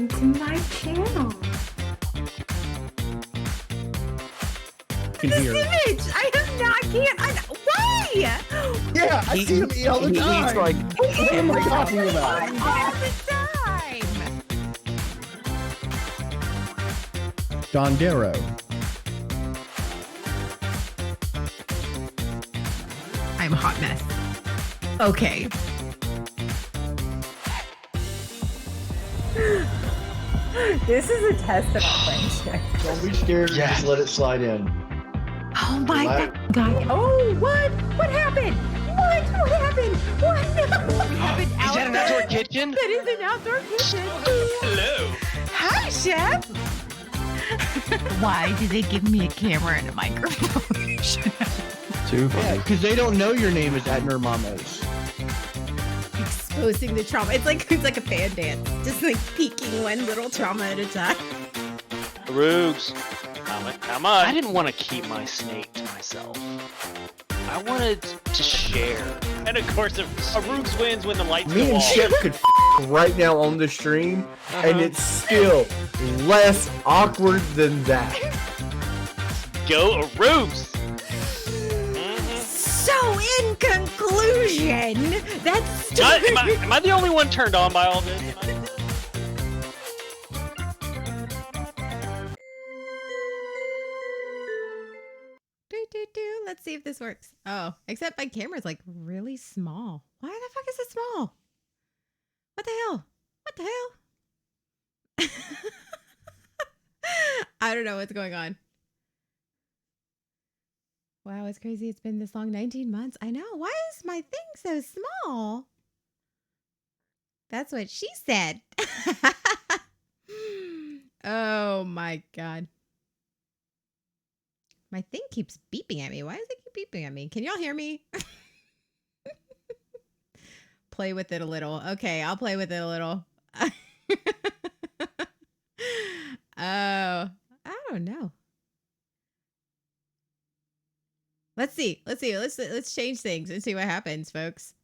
welcome to my channel. This image! Why? Yeah, I see him eat all the time. He's like, what am I talking about? All the time! Don Darrow. I'm a hot mess. Okay. This is a test of our friendship. Don't be scared. Yeah. Just let it slide in. Oh my god. Oh, what? What happened? What happened? What? We have an is that an outdoor kitchen? That is an outdoor kitchen. Hello. Hi, chef. Why did they give me a camera and a microphone? Too Yeah, because they don't know your name is Etner Mamos. Exposing the trauma. It's like a fan dance. Just like peeking one little trauma at a time. Arugs. How much? I didn't want to keep my snake to myself. I wanted to share. And of course, Arugs wins when the lights Me go and off. Chip could right now on the stream, and it's still less awkward than that. Go Arugs! So, in conclusion, that's Am I the only one turned on by all this? Let's see if this works. Oh, except my camera's like really small. Why the fuck is it small? What the hell? What the hell? I don't know what's going on. Wow, it's crazy. It's been this long, 19 months. I know. Why is my thing so small? That's what she said. Oh my God. My thing keeps beeping at me. Why does it keep beeping at me? Can y'all hear me? Play with it a little. Okay, I'll play with it a little. Oh, I don't know. Let's see. Let's change things and see what happens, folks.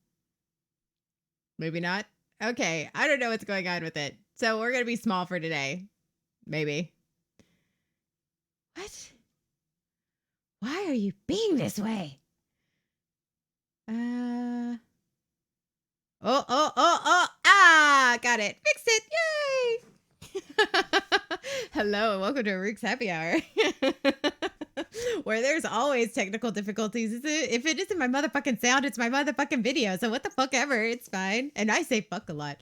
Maybe not. Okay, I don't know what's going on with it. So we're gonna be small for today. Maybe. What? Why are you being this way? Got it. Fixed it. Yay! Hello and welcome to Arugs Happy Hour. Where there's always technical difficulties. If it isn't my motherfucking sound, it's my motherfucking video. So what the fuck ever, it's fine. And I say fuck a lot.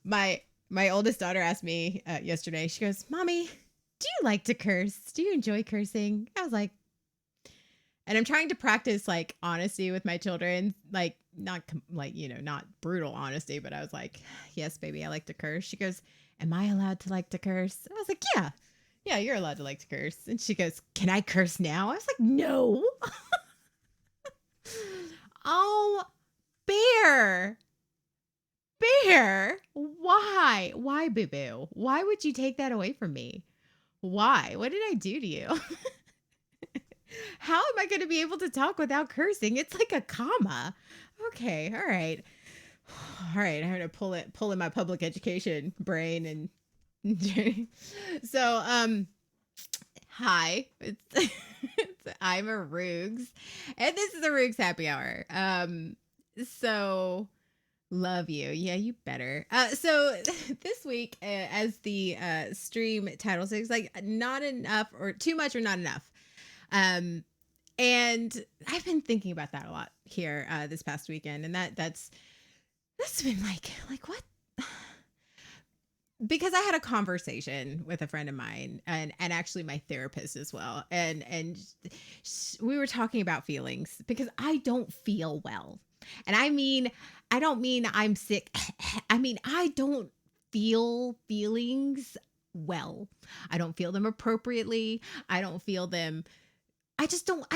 My oldest daughter asked me yesterday, she goes, "Mommy, do you like to curse? Do you enjoy cursing?" I was like, and I'm trying to practice like honesty with my children, like not brutal honesty, but I was like, "Yes, baby, I like to curse." She goes, "Am I allowed to like to curse?" I was like, yeah, you're allowed to like to curse. And she goes, "Can I curse now?" I was like, "No." Oh, Bear, why, boo-boo? Why would you take that away from me? Why? What did I do to you? How am I going to be able to talk without cursing? It's like a comma. Okay. All right. I'm going to pull in my public education brain and so, hi, I'm Arugs and this is Arugs Happy Hour. So love you. Yeah, you better. So this week, as the stream title says, like not enough or too much or not enough. And I've been thinking about that a lot here this past weekend, and that's been like what? Because I had a conversation with a friend of mine and actually my therapist as well, and we were talking about feelings because I don't feel well, and I don't mean I'm sick. I mean I don't feel feelings well. I don't feel them appropriately. I don't feel them. I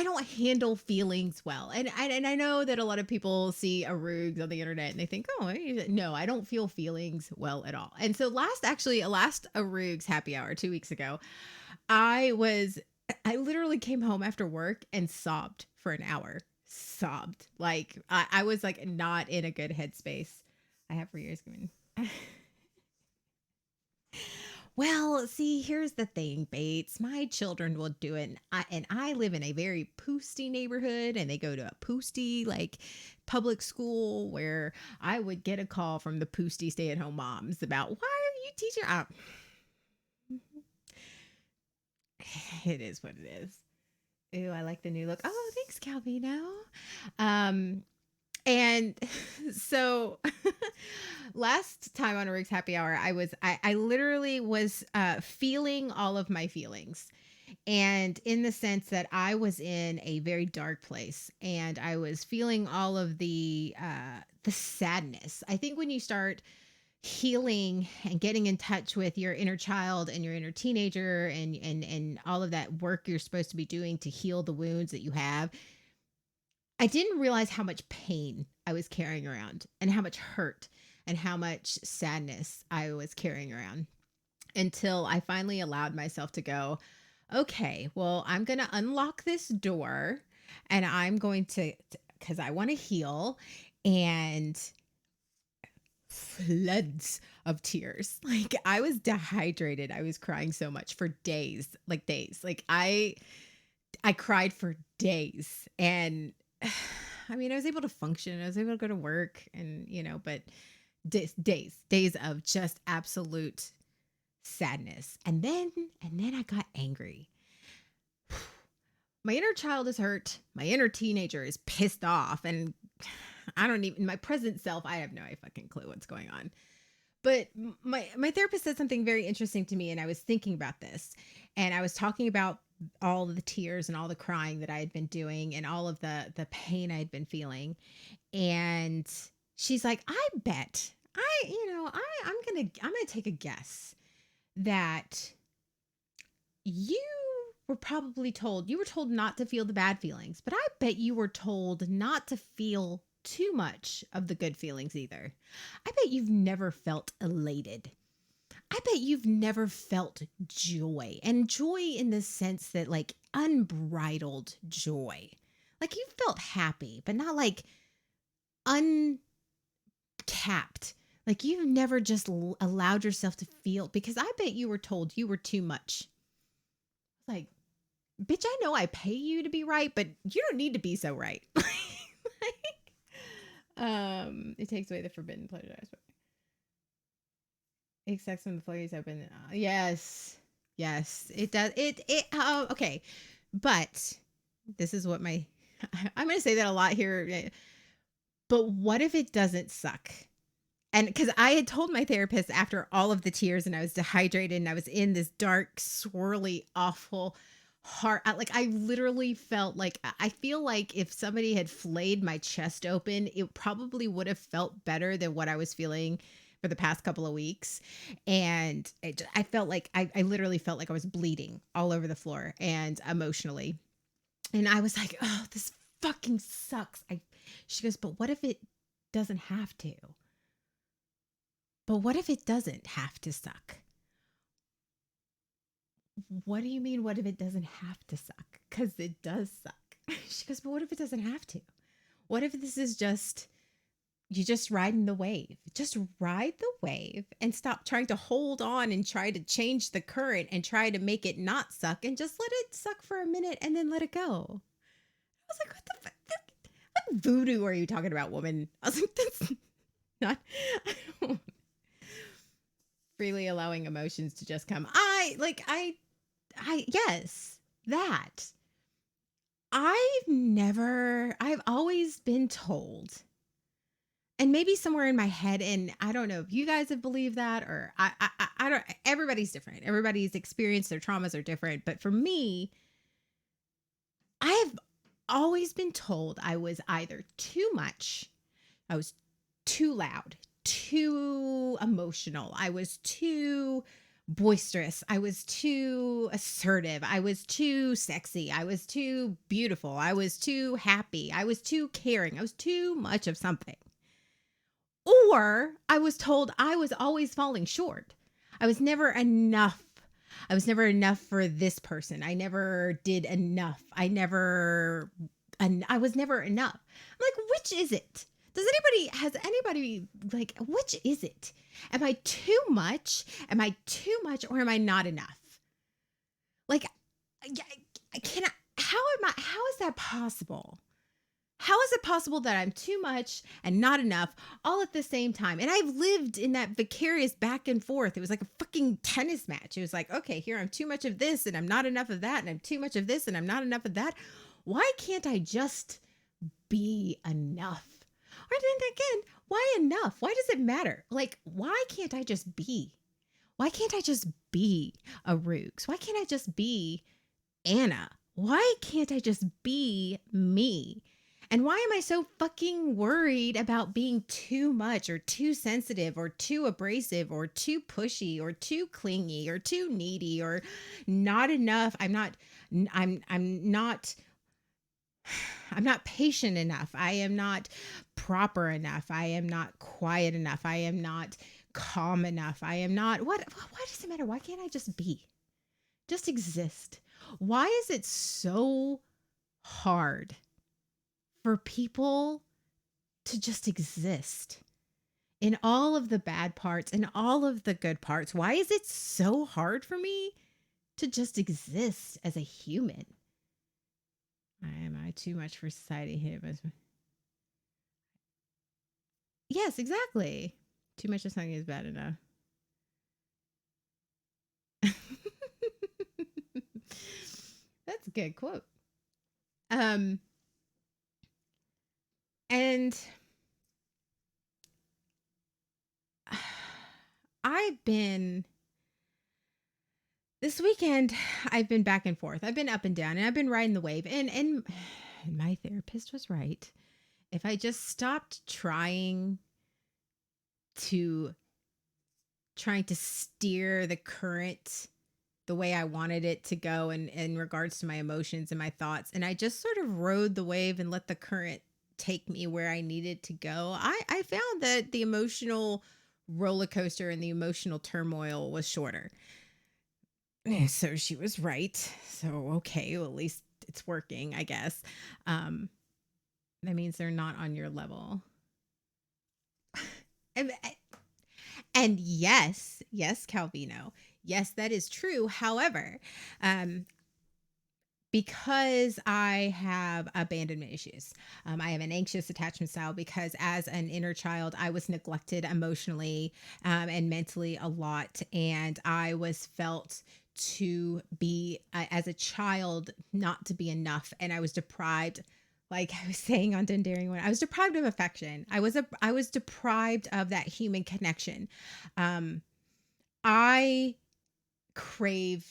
don't handle feelings well. And I know that a lot of people see Arugs on the internet and they think, oh, no, I don't feel feelings well at all. And so last Arugs Happy Hour 2 weeks ago, I literally came home after work and sobbed for an hour. Sobbed. Like I was like not in a good headspace. I have for years going. Well, see, here's the thing, Bates. My children will do it. And I live in a very poosty neighborhood, and they go to a poosty, like, public school where I would get a call from the poosty stay-at-home moms about, why are you teaching? It is what it is. Ooh, I like the new look. Oh, thanks, Calvino. And so last time on Rick's Happy Hour, I literally was feeling all of my feelings. And in the sense that I was in a very dark place, and I was feeling all of the sadness. I think when you start healing and getting in touch with your inner child and your inner teenager, and all of that work you're supposed to be doing to heal the wounds that you have, I didn't realize how much pain I was carrying around, and how much hurt and how much sadness I was carrying around, until I finally allowed myself to go, okay, well, I'm going to unlock this door, and I'm going to, because I want to heal. And floods of tears. Like, I was dehydrated. I was crying so much for days, like days. Like, I cried for days. And I mean, I was able to function. I was able to go to work, and, but days of just absolute sadness. And then I got angry. My inner child is hurt. My inner teenager is pissed off. And I don't even, my present self, I have no fucking clue what's going on. But my therapist said something very interesting to me, and I was thinking about this, and I was talking about all of the tears and all the crying that I had been doing, and all of the pain I had been feeling. And she's like, I bet I'm gonna take a guess that you were told not to feel the bad feelings, but I bet you were told not to feel too much of the good feelings either. I bet you've never felt elated. I bet you've never felt joy, and joy in the sense that, like, unbridled joy. Like, you felt happy, but not like uncapped. Like, you've never just allowed yourself to feel, because I bet you were told you were too much. Like, bitch, I know I pay you to be right, but you don't need to be so right. It takes away the forbidden pleasure. Sex when the floor is open. Yes, it does. Okay, but this is what I'm going to say that a lot here. But what if it doesn't suck? And because I had told my therapist after all of the tears, and I was dehydrated, and I was in this dark, swirly, awful heart. I literally felt like, I feel like if somebody had flayed my chest open, it probably would have felt better than what I was feeling for the past couple of weeks. And I felt like, I literally felt like I was bleeding all over the floor, and emotionally. And I was like, oh, this fucking sucks. She goes, but what if it doesn't have to? But what if it doesn't have to suck? What do you mean, what if it doesn't have to suck? Because it does suck. She goes, but what if it doesn't have to? What if this is just, you just riding the wave? Just ride the wave and stop trying to hold on and try to change the current and try to make it not suck, and just let it suck for a minute and then let it go. I was like, what the fuck? What voodoo are you talking about, woman? I was like, that's not, I don't, freely allowing emotions to just come. Yes, that. I've always been told, and maybe somewhere in my head, and I don't know if you guys have believed that, or I don't, everybody's different. Everybody's experience, their traumas are different. But for me, I've always been told I was either too much, I was too loud, too emotional, I was too boisterous, I was too assertive, I was too sexy, I was too beautiful, I was too happy, I was too caring, I was too much of something. Or I was told I was always falling short. I was never enough. I was never enough for this person. I never did enough. I was never enough. I'm like, which is it? Has anybody, like, which is it? Am I too much? Am I too much, or am I not enough? Like, how is that possible? How is it possible that I'm too much and not enough all at the same time? And I've lived in that vicarious back and forth. It was like a fucking tennis match. It was like, okay, here I'm too much of this and I'm not enough of that. And I'm too much of this and I'm not enough of that. Why can't I just be enough? Or then again, why enough? Why does it matter? Like, why can't I just be? Why can't I just be Arugs? Why can't I just be Anna? Why can't I just be me? And why am I so fucking worried about being too much or too sensitive or too abrasive or too pushy or too clingy or too needy or not enough? I'm not patient enough. I am not proper enough. I am not quiet enough. I am not calm enough. I am not why does it matter? Why can't I just be? Just exist? Why is it so hard for people to just exist in all of the bad parts and all of the good parts? Why is it so hard for me to just exist as a human? Am I too much for society? Yes, exactly. Too much of something is bad enough. That's a good quote. And this weekend, I've been back and forth. I've been up and down and I've been riding the wave. And my therapist was right. If I just stopped trying to steer the current the way I wanted it to go in regards to my emotions and my thoughts, and I just sort of rode the wave and let the current take me where I needed to go, I found that the emotional roller coaster and the emotional turmoil was shorter. So she was right. So, okay, well, at least it's working, I guess. That means they're not on your level. And yes, Calvino. Yes, that is true. However, because I have abandonment issues, I have an anxious attachment style because as an inner child, I was neglected emotionally and mentally a lot. And I was felt to be, as a child, not to be enough. And I was deprived. Like I was saying on Dendarian One, I was deprived of affection. I was deprived of that human connection. I crave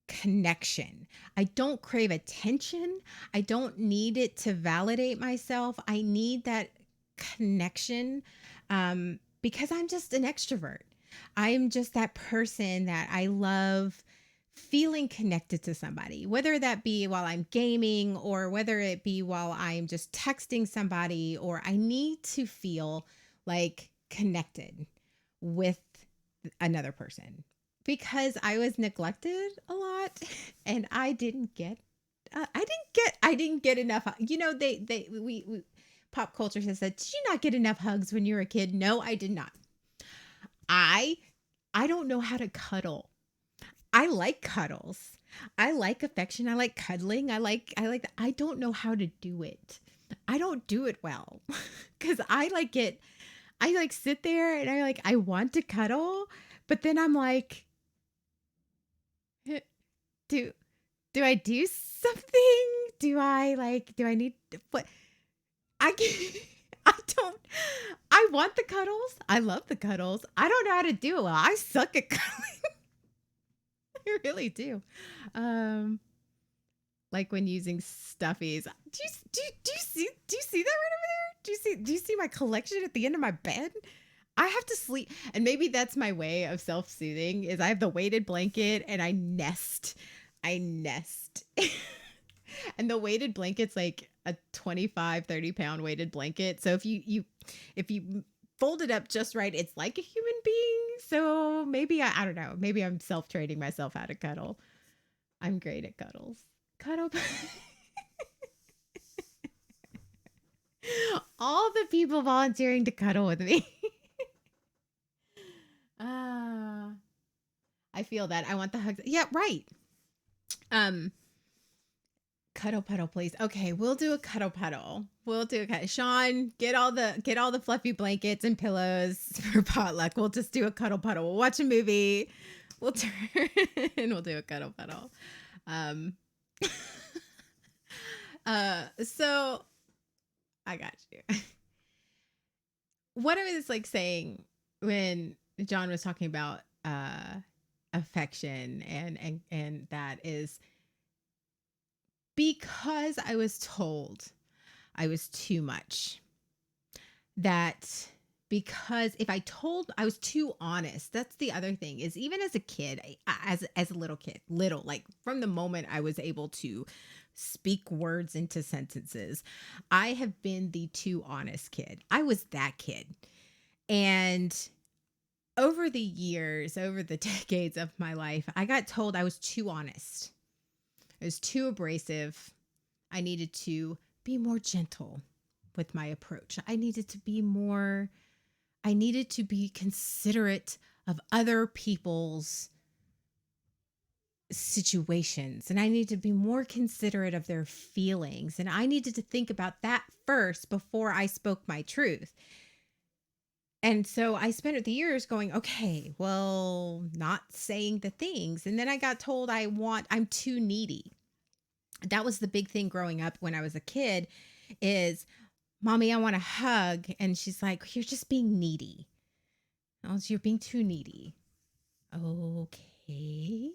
connection. I don't crave attention. I don't need it to validate myself. I need that connection because I'm just an extrovert. I'm just that person that I love feeling connected to somebody, whether that be while I'm gaming or whether it be while I'm just texting somebody, or I need to feel like connected with another person because I was neglected a lot and I didn't get enough. You know, we pop culture has said, did you not get enough hugs when you were a kid? No, I did not. I don't know how to cuddle. I like cuddles. I like affection. I like cuddling. I like that. I don't know how to do it. I don't do it well because I sit there and I want to cuddle, but then I'm like, do I do something? Do I need what? I don't, I want the cuddles. I love the cuddles. I don't know how to do it well. I suck at cuddling. I really do. Like when using stuffies. Do you see that right over there? Do you see my collection at the end of my bed? I have to sleep, and maybe that's my way of self-soothing is I have the weighted blanket and I nest. And the weighted blanket's like a 25-30 pound weighted blanket. So if you fold it up just right, it's like a human being. So maybe I don't know. Maybe I'm self-training myself how to cuddle. I'm great at cuddles. Cuddle. All the people volunteering to cuddle with me. Ah, I feel that. I want the hugs. Yeah, right. Cuddle puddle, please. Okay, we'll do a cuddle puddle. We'll do a Sean, get all the fluffy blankets and pillows for potluck. We'll just do a cuddle puddle. We'll watch a movie. We'll turn and we'll do a cuddle puddle. So I got you. What I was like saying when John was talking about affection and that is because I was told I was too much. That because if I was too honest, that's the other thing is even as a kid, as a little kid, like from the moment I was able to speak words into sentences, I have been the too honest kid. I was that kid. And over the years, over the decades of my life, I got told I was too honest. I was too abrasive. I needed to be more gentle with my approach. I needed to be considerate of other people's situations. And I needed to be more considerate of their feelings. And I needed to think about that first before I spoke my truth. And so I spent the years going, okay, well, not saying the things. And then I got told I'm too needy. That was the big thing growing up when I was a kid is, Mommy, I want a hug. And she's like, you're just being needy. You're being too needy. Okay.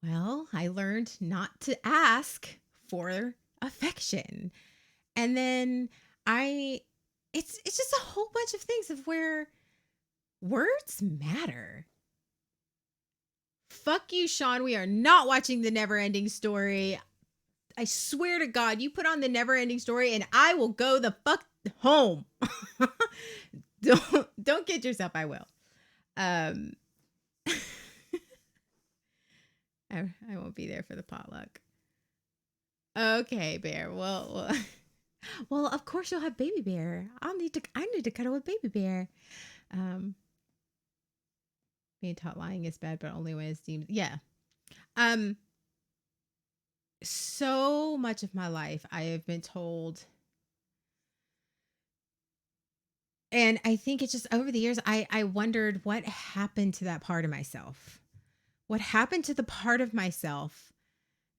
Well, I learned not to ask for affection. And then it's just a whole bunch of things of where words matter. Fuck you, Sean. We are not watching the Never Ending Story. I swear to God, you put on the Never Ending Story and I will go the fuck home. Don't kid yourself. I will. I won't be there for the potluck. Okay, Bear. Well, of course you'll have Baby Bear. I need to cuddle with Baby Bear. Being taught lying is bad, but only when it's deemed. Yeah. So much of my life I have been told, and I think it's just over the years, I wondered what happened to that part of myself. What happened to the part of myself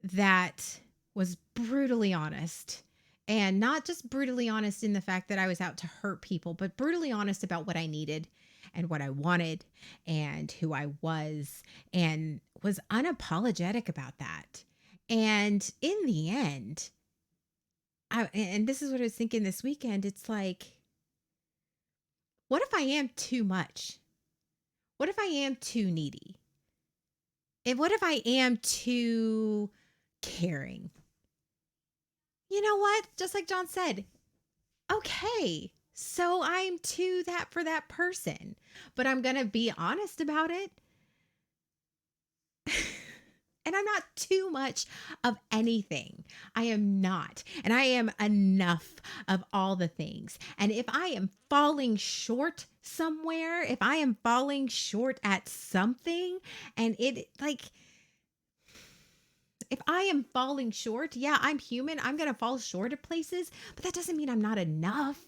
that was brutally honest, and not just brutally honest in the fact that I was out to hurt people, but brutally honest about what I needed and what I wanted and who I was, and was unapologetic about that. And in the end, and this is what I was thinking this weekend, it's like, what if I am too much? What if I am too needy? And what if I am too caring? You know what? Just like John said, okay, so I'm too that for that person, but I'm going to be honest about it. And I'm not too much of anything. I am not. And I am enough of all the things. And if I am falling short somewhere, if I am falling short at something, and it like, if I am falling short, yeah, I'm human. I'm going to fall short of places, but that doesn't mean I'm not enough.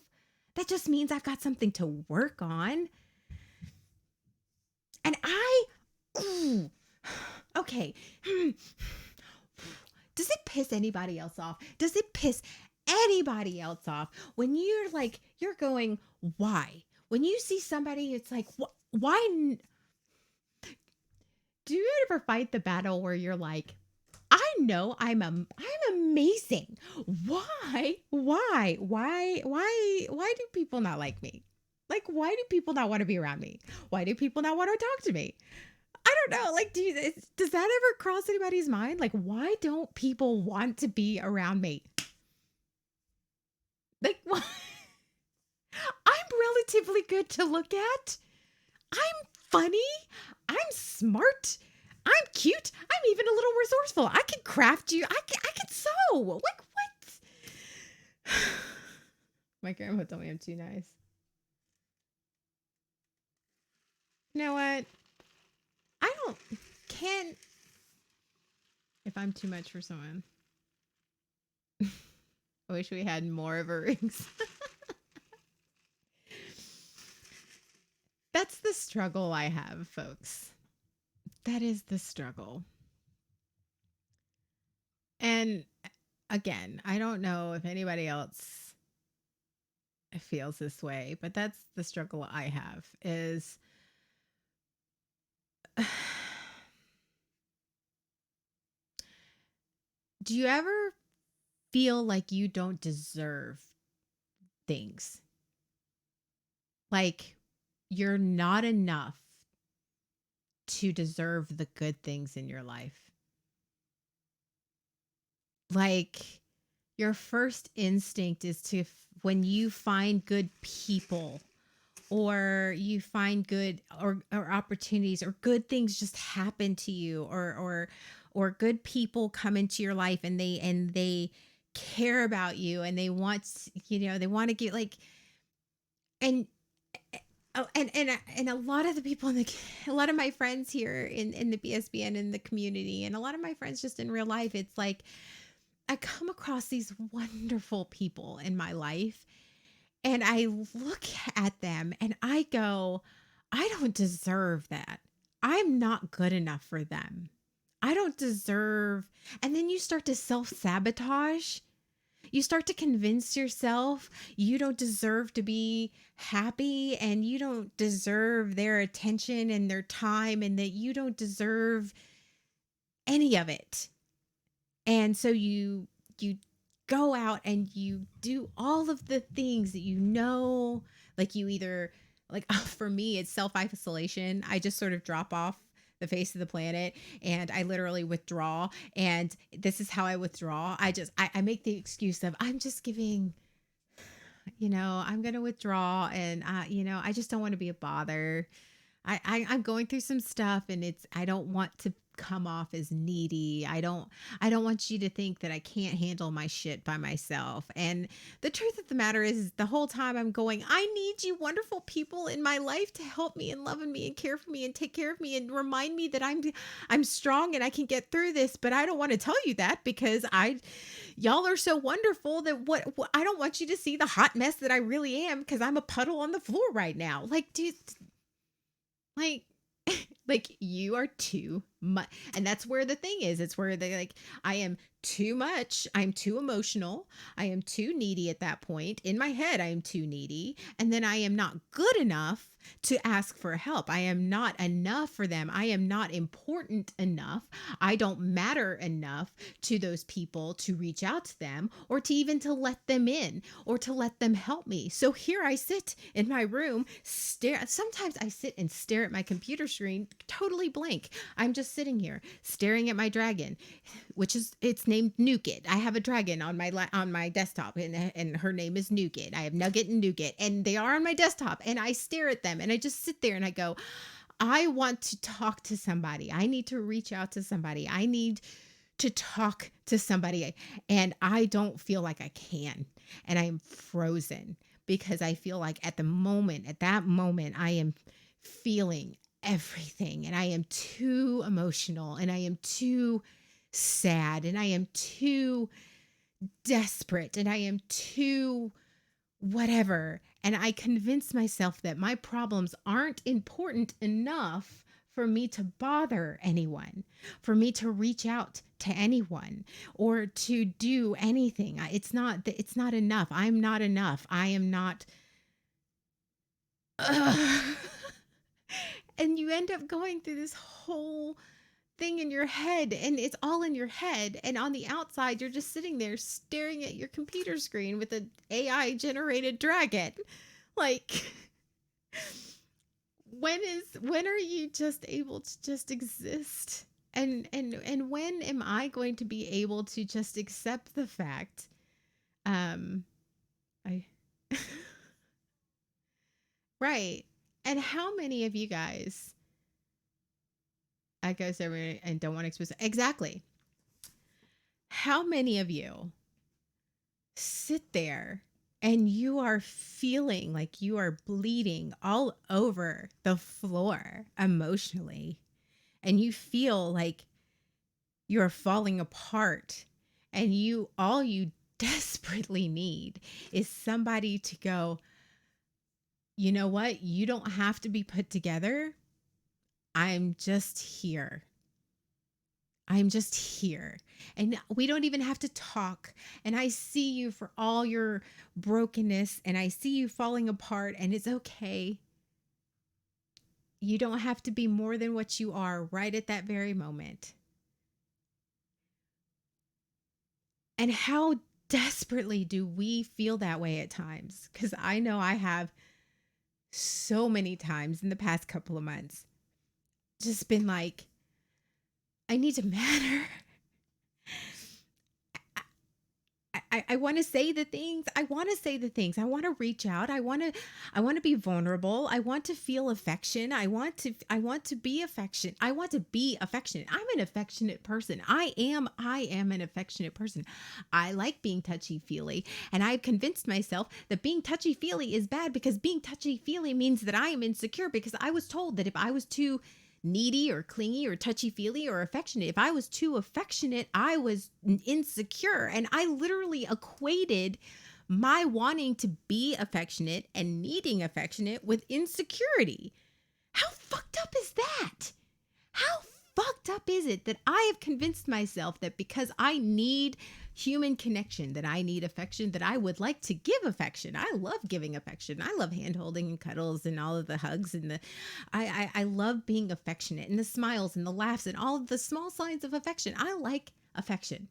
That just means I've got something to work on. And okay. Does it piss anybody else off? Does it piss anybody else off when you're going, why? When you see somebody, it's like, why? Do you ever fight the battle where you're like, I know I'm amazing. Why do people not like me? Like, why do people not want to be around me? Why do people not want to talk to me? I don't know. Like, does that ever cross anybody's mind? Like, why don't people want to be around me? Like, what? I'm relatively good to look at. I'm funny. I'm smart. I'm cute. I'm even a little resourceful. I can craft you. I can sew. Like, what? My grandma told me I'm too nice. You know what? I don't can't if I'm too much for someone. I wish we had more of Arugs. That's the struggle I have, folks. That is the struggle. And again, I don't know if anybody else feels this way, but that's the struggle I have is do you ever feel like you don't deserve things? Like you're not enough to deserve the good things in your life. Like your first instinct is to when you find good people or you find good or opportunities or good things just happen to you or good people come into your life and they care about you and they want they want to get like and oh and a lot of the people a lot of my friends here in the BSBN in the community and a lot of my friends just in real life, it's like I come across these wonderful people in my life and I look at them and I go, I don't deserve that. I'm not good enough for them. I don't deserve. And then you start to self-sabotage. You start to convince yourself you don't deserve to be happy and you don't deserve their attention and their time and that you don't deserve any of it. And so you go out and you do all of the things that like you either like for me it's self-isolation. I just sort of drop off the face of the planet and I literally withdraw, and this is how I withdraw. I make the excuse of I'm just giving, I'm going to withdraw and I just don't want to be a bother. I'm going through some stuff and I don't want to come off as needy. I don't want you to think that I can't handle my shit by myself. And the truth of the matter is the whole time I'm going, I need you wonderful people in my life to help me and love me and care for me and take care of me and remind me that I'm strong and I can get through this. But I don't want to tell you that because y'all are so wonderful that what I don't want you to see the hot mess that I really am because I'm a puddle on the floor right now. Like, dude, like you are too much. And that's where the thing is. It's where they like, I am too much. I'm too emotional. I am too needy at that point. In my head, I am too needy. And then I am not good enough to ask for help. I am not enough for them. I am not important enough. I don't matter enough to those people to reach out to them or to even to let them in or to let them help me. So here I sit in my room, sometimes I sit and stare at my computer screen, totally blank. I'm just sitting here staring at my dragon, which is it's named Nugget. I have a dragon on my desktop and her name is Nugget. I have Nugget and Nugget and they are on my desktop and I stare at them and I just sit there and I go, I want to talk to somebody. I need to reach out to somebody. I need to talk to somebody and I don't feel like I can. And I am frozen because I feel like at that moment, I am feeling everything and I am too emotional and I am too sad and I am too desperate and I am too whatever. And I convince myself that my problems aren't important enough for me to bother anyone, for me to reach out to anyone or to do anything. It's not enough. I'm not enough. I am not. And you end up going through this whole thing in your head and it's all in your head, and on the outside you're just sitting there staring at your computer screen with an AI generated dragon. Like when are you just able to just exist? And when am I going to be able to just accept the fact I right. And how many of you guys I goes over and don't want to expose exactly. How many of you sit there and you are feeling like you are bleeding all over the floor emotionally, and you feel like you're falling apart, and all you desperately need is somebody to go, you know what? You don't have to be put together. I'm just here. I'm just here. And we don't even have to talk. And I see you for all your brokenness, and I see you falling apart, and it's okay. You don't have to be more than what you are right at that very moment. And how desperately do we feel that way at times? Because I know I have so many times in the past couple of months just been like, I need to matter. I want to say the things. I want to say the things. I want to reach out. I want to be vulnerable. I want to feel affection. I want to be affectionate. I want to be affectionate. I'm an affectionate person. I am an affectionate person. I like being touchy-feely, and I've convinced myself that being touchy-feely is bad, because being touchy-feely means that I am insecure, because I was told that if I was too needy or clingy or touchy-feely or affectionate, if I was too affectionate, I was insecure. And I literally equated my wanting to be affectionate and needing affectionate with insecurity. How fucked up is that? How fucked up is it that I have convinced myself that because I need human connection, that I need affection, that I would like to give affection? I love giving affection. I love hand holding and cuddles and all of the hugs and I love being affectionate, and the smiles and the laughs and all of the small signs of affection. I like affection.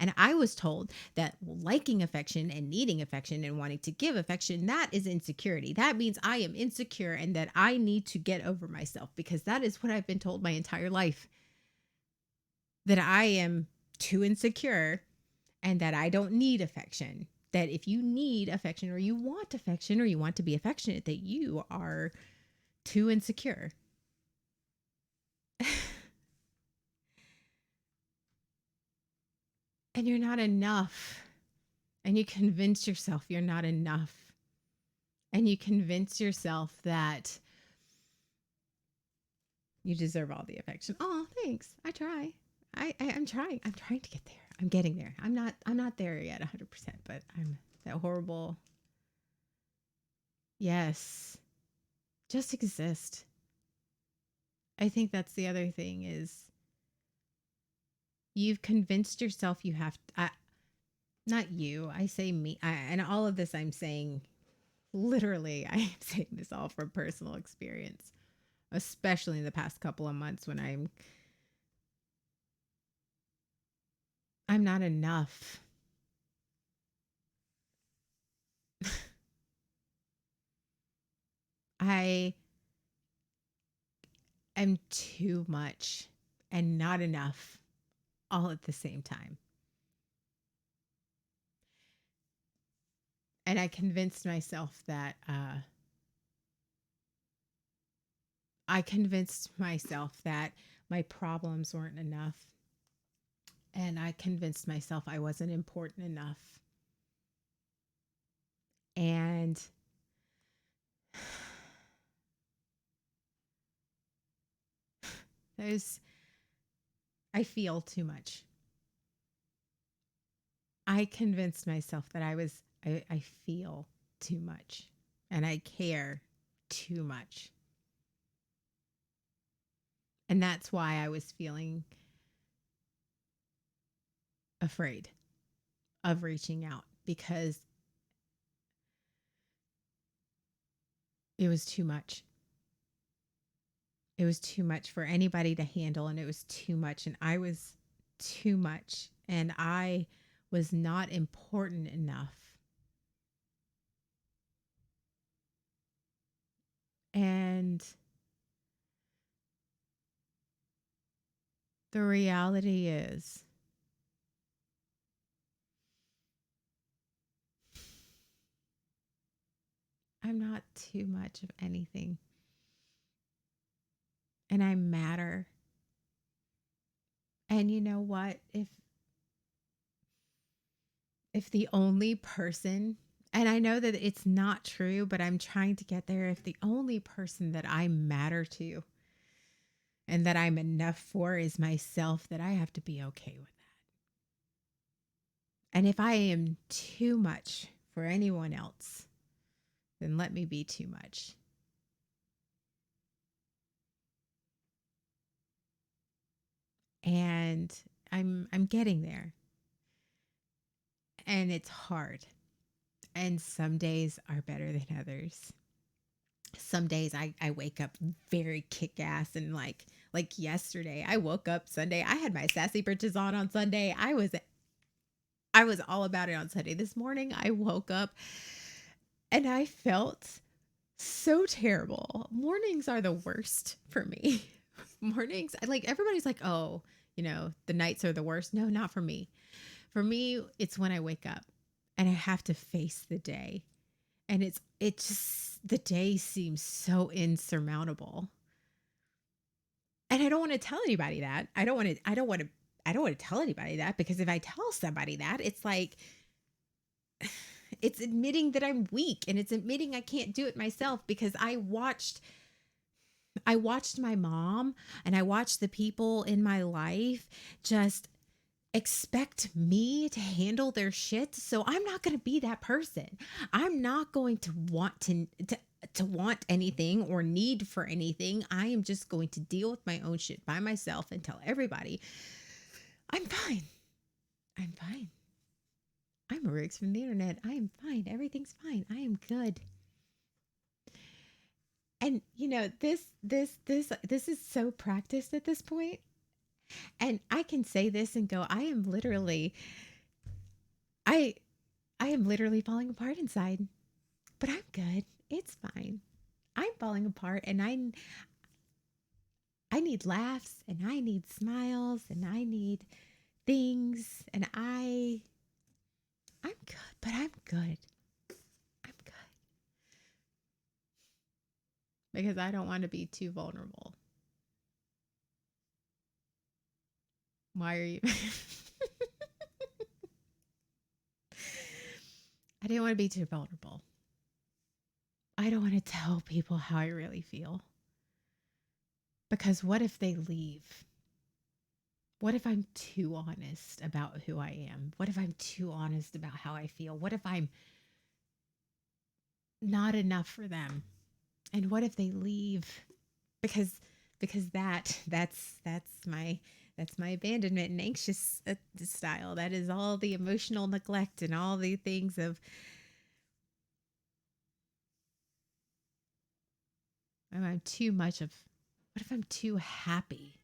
And I was told that liking affection and needing affection and wanting to give affection, that is insecurity. That means I am insecure and that I need to get over myself, because that is what I've been told my entire life. That I am too insecure and that I don't need affection. That if you need affection or you want affection or you want to be affectionate, that you are too insecure. And you're not enough. And you convince yourself you're not enough. And you convince yourself that you deserve all the affection. Oh, thanks. I try. I'm trying. I'm trying to get there. I'm getting there. I'm not there yet 100%, but I'm that horrible. Yes. Just exist. I think that's the other thing is you've convinced yourself you have to, not you, I say me. And all of this I'm saying, literally, I am saying this all from personal experience, especially in the past couple of months when I'm not enough. I am too much and not enough all at the same time. And I convinced myself that my problems weren't enough. And I convinced myself I wasn't important enough. And I feel too much. I convinced myself that I feel too much and I care too much. And that's why I was feeling afraid of reaching out, because it was too much. It was too much for anybody to handle, and it was too much, and I was too much, and I was not important enough. And the reality is, I'm not too much of anything. And I matter. And you know what? If the only person And I know that it's not true, but I'm trying to get there. If the only person that I matter to and that I'm enough for is myself, that I have to be okay with that. And if I am too much for anyone else, then let me be too much. And I'm getting there. And it's hard. And some days are better than others. Some days I wake up very kick ass, and like yesterday I woke up Sunday. I had my sassy britches on Sunday. I was all about it on Sunday. This morning I woke up and I felt so terrible. Mornings are the worst for me. Mornings, like everybody's like, "Oh, the nights are the worst." No, not for me. For me, it's when I wake up and I have to face the day. And it just, the day seems so insurmountable. And I don't want to tell anybody that. I don't want to tell anybody that, because if I tell somebody that, it's like it's admitting that I'm weak, and it's admitting I can't do it myself, because I watched my mom and I watched the people in my life just expect me to handle their shit. So I'm not going to be that person. I'm not going to want to want anything or need for anything. I am just going to deal with my own shit by myself and tell everybody I'm fine. I'm fine. I'm Arugs from the internet. I am fine. Everything's fine. I am good. And this is so practiced at this point. And I can say this and go, I am literally falling apart inside. But I'm good. It's fine. I'm falling apart, and I need laughs, and I need smiles, and I need things, and I'm good, but I'm good. I'm good. Because I don't want to be too vulnerable. Why are you I didn't want to be too vulnerable. I don't want to tell people how I really feel. Because what if they leave? What if I'm too honest about who I am? What if I'm too honest about how I feel? What if I'm not enough for them? And what if they leave? Because that's my abandonment and anxious style. That is all the emotional neglect and all the things of, I'm too much of, what if I'm too happy?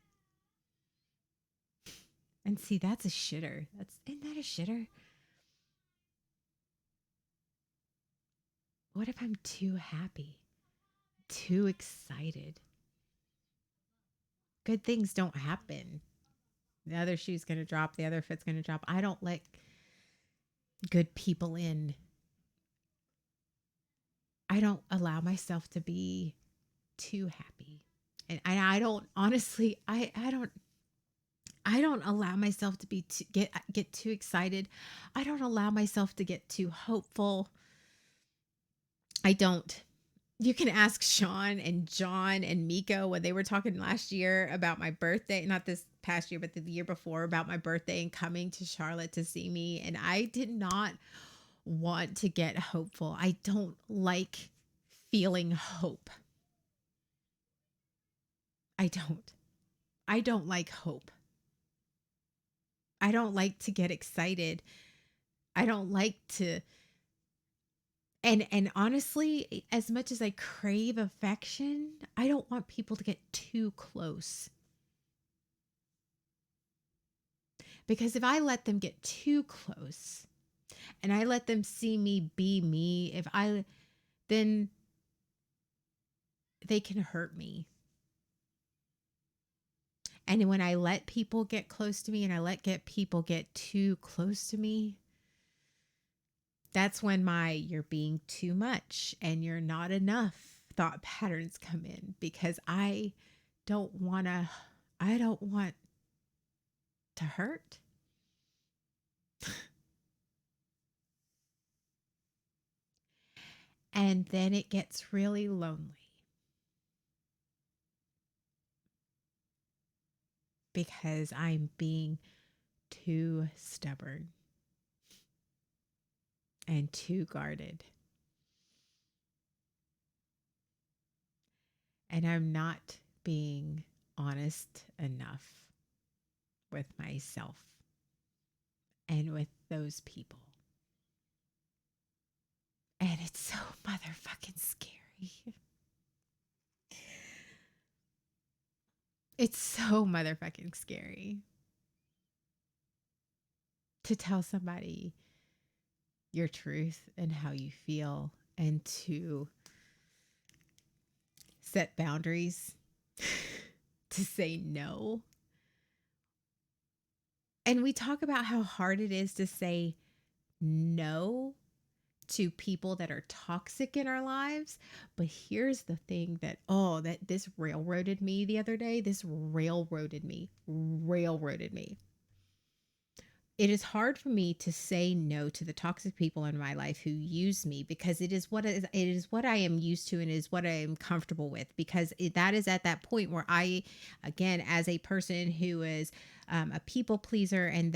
And see, that's a shitter. Isn't that a shitter? What if I'm too happy? Too excited? Good things don't happen. The other shoe's going to drop. The other foot's going to drop. I don't let good people in. I don't allow myself to be too happy. And I don't, honestly, I don't allow myself to be get too excited. I don't allow myself to get too hopeful. I don't. You can ask Sean and John and Miko when they were talking last year about my birthday, not this past year, but the year before, about my birthday and coming to Charlotte to see me. And I did not want to get hopeful. I don't like feeling hope. I don't like hope. I don't like to get excited. I don't like to, and honestly, as much as I crave affection, I don't want people to get too close. Because if I let them get too close and I let them see me be me, then they can hurt me. And when I let people get close to me and I get people get too close to me, that's when you're being too much and you're not enough thought patterns come in, because I don't want to hurt. And then it gets really lonely because I'm being too stubborn and too guarded. And I'm not being honest enough with myself and with those people. And it's so motherfucking scary. It's so motherfucking scary to tell somebody your truth and how you feel and to set boundaries, to say no. And we talk about how hard it is to say no to people that are toxic in our lives. But here's the thing that this railroaded me the other day. This railroaded me. It is hard for me to say no to the toxic people in my life who use me because it is what I am used to and is what I am comfortable with, because that is at that point where I, again, as a person who is a people pleaser, and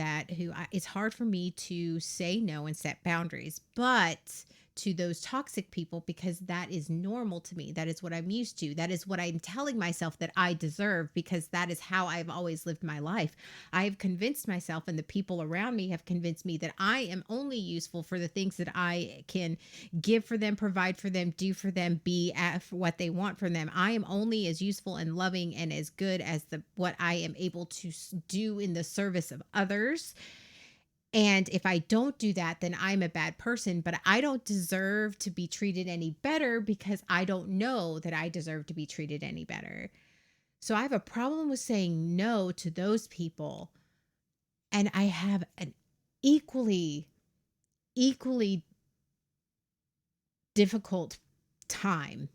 it's hard for me to say no and set boundaries, but to those toxic people, because that is normal to me. That is what I'm used to. That is what I'm telling myself that I deserve, because that is how I've always lived my life. I have convinced myself, and the people around me have convinced me, that I am only useful for the things that I can give for them, provide for them, do for them, be at for what they want from them. I am only as useful and loving and as good as what I am able to do in the service of others. And if I don't do that, then I'm a bad person, but I don't deserve to be treated any better because I don't know that I deserve to be treated any better. So I have a problem with saying no to those people. And I have an equally difficult time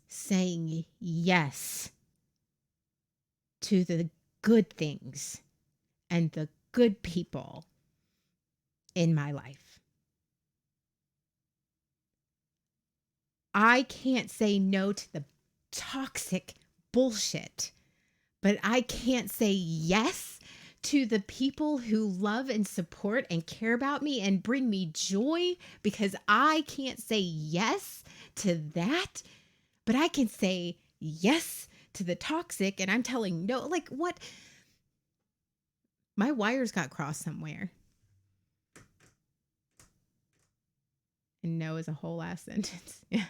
saying yes to the good things and the good people in my life. I can't say no to the toxic bullshit, but I can't say yes to the people who love and support and care about me and bring me joy, because I can't say yes to that, but I can say yes to the toxic. And I'm telling no, like, what? My wires got crossed somewhere. And no is a whole ass sentence. Yeah.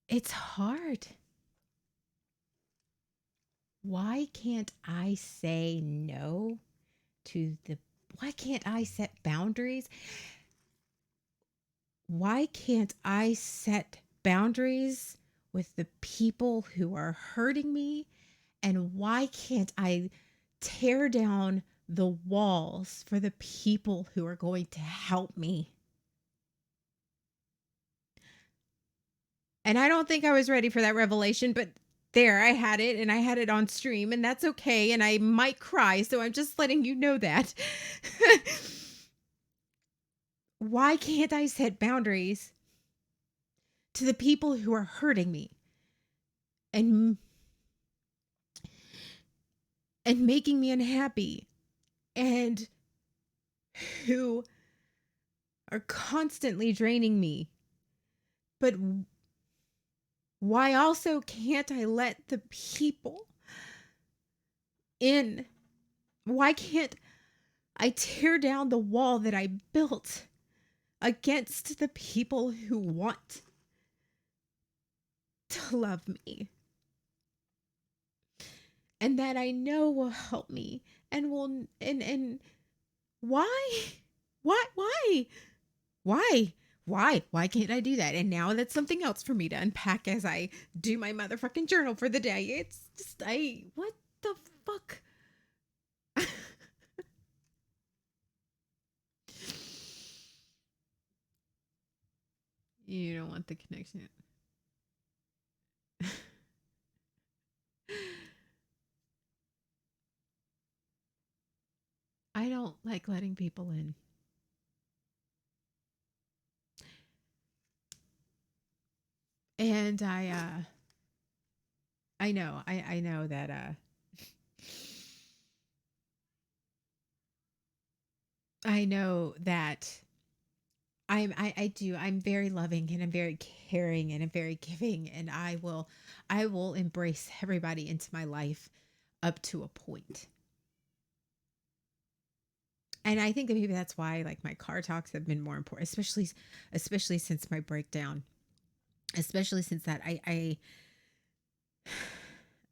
It's hard. Why can't I say no why can't I set boundaries? Why can't I set boundaries with the people who are hurting me? And why can't I tear down the walls for the people who are going to help me? And I don't think I was ready for that revelation, but there, I had it, and I had it on stream, and that's okay. And I might cry, so I'm just letting you know that. Why can't I set boundaries to the people who are hurting me and making me unhappy, and who are constantly draining me? But why also can't I let the people in? Why can't I tear down the wall that I built against the people who want to love me and that I know will help me and will and why why can't I do that? And now that's something else for me to unpack as I do my motherfucking journal for the day. It's just what the fuck. You don't want the connection. like letting people in. And I know, I know that I know that I do. I'm very loving and I'm very caring and I'm very giving and I will embrace everybody into my life up to a point. And I think that maybe that's why like my car talks have been more important, especially since my breakdown. Especially since that I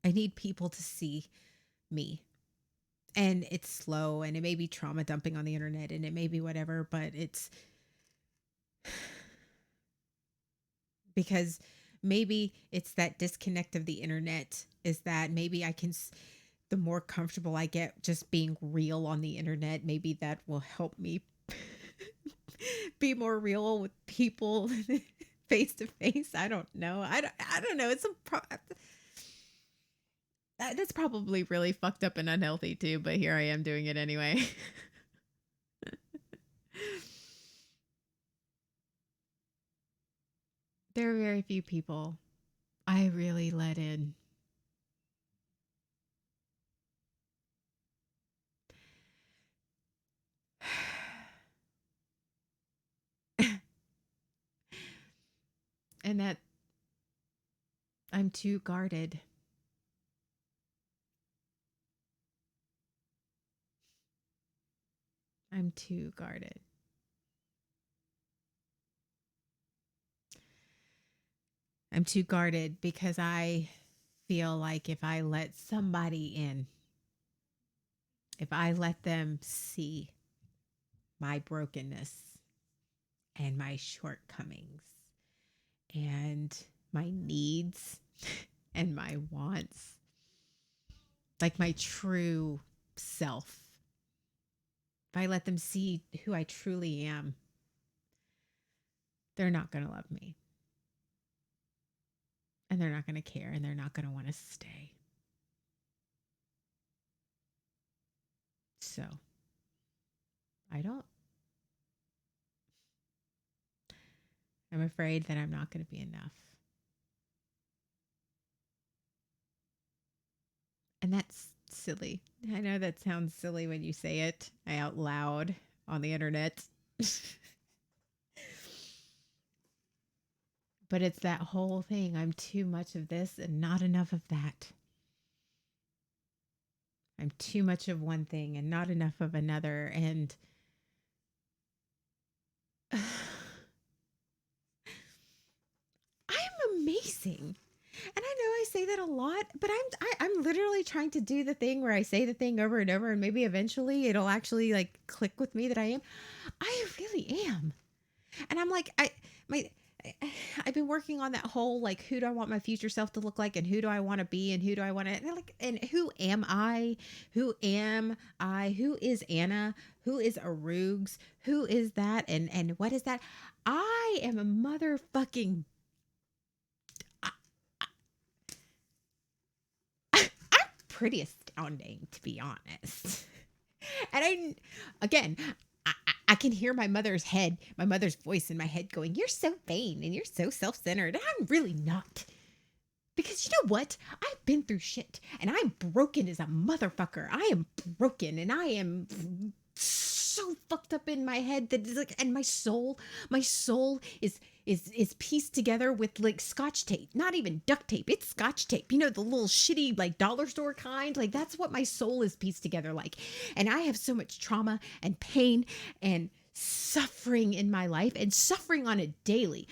need people to see me. And it's slow and it may be trauma dumping on the internet and it may be whatever, but it's because maybe it's that disconnect of the internet is that maybe the more comfortable I get just being real on the internet, maybe that will help me be more real with people face to face. I don't know. I don't know. That's probably really fucked up and unhealthy too, but here I am doing it anyway. There are very few people I really let in. And that I'm too guarded. I'm too guarded. I'm too guarded because I feel like if I let somebody in, if I let them see my brokenness and my shortcomings and my needs and my wants, like my true self, if I let them see who I truly am, they're not going to love me. And they're not going to care and they're not going to want to stay. So, I'm afraid that I'm not going to be enough. And that's silly. I know that sounds silly when you say it out loud on the internet. But it's that whole thing. I'm too much of this and not enough of that. I'm too much of one thing and not enough of another. And I'm amazing. And I know I say that a lot, but I'm literally trying to do the thing where I say the thing over and over and maybe eventually it'll actually like click with me that I am. I really am. And I'm like I've been working on that whole like who do I want my future self to look like and who do I want to be and who do I want to like and who am I? Who am I? Who is Anna? Who is Arugs? Who is that? And what is that? I am a motherfucking I'm pretty astounding to be honest. And I can hear my mother's voice in my head going, "You're so vain and you're so self-centered." And I'm really not. Because you know what? I've been through shit and I'm broken as a motherfucker. I am broken and I am so fucked up in my head that it's like, and my soul is pieced together with like scotch tape, not even duct tape. It's scotch tape. You know, the little shitty like dollar store kind. Like that's what my soul is pieced together like. And I have so much trauma and pain and suffering in my life and suffering on a daily,